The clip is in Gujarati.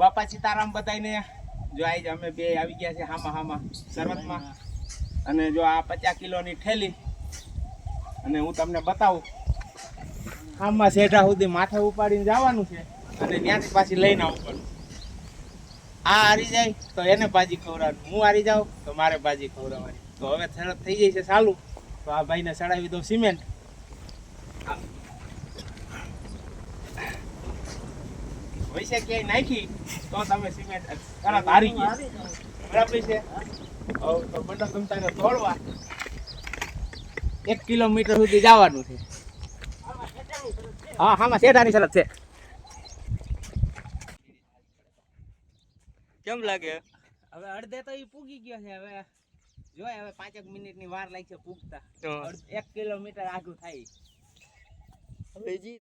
બાપા સીતારામ બધાને જો આજ અમે બે આવી ગયા છે હામાં શરતમાં અને જો આ 50 કિલોની ઠેલી અને હું તમને બતાવું હામાં શેઢા સુધી માથે ઉપાડીને જવાનું છે અને ત્યાંથી પાછી લઈને આવવું પડે આ હારી જાય તો એને ભાજી ખવડાવવાની હું હારી જાઉં તો મારે ભાજી ખવડાવવાની તો હવે શરત થઈ જાય છે ચાલુ તો આ ભાઈને ચડાવી દઉં સિમેન્ટ વૈસે ક્યાંય નાખી તો તમે સિમેન્ટ તરત હારી ગયા બરાબર છે તો બંડો તમતાને તોડવા 1 કિલોમીટર સુધી જવાનું છે હા હામાં શેઠાની શરત છે કેમ લાગે હવે અડધે તો ઈ પૂગી ગયો છે હવે જોય હવે 5 મિનિટની વાર લાગશે પૂગતા 1 કિલોમીટર આગું થાય હવે જી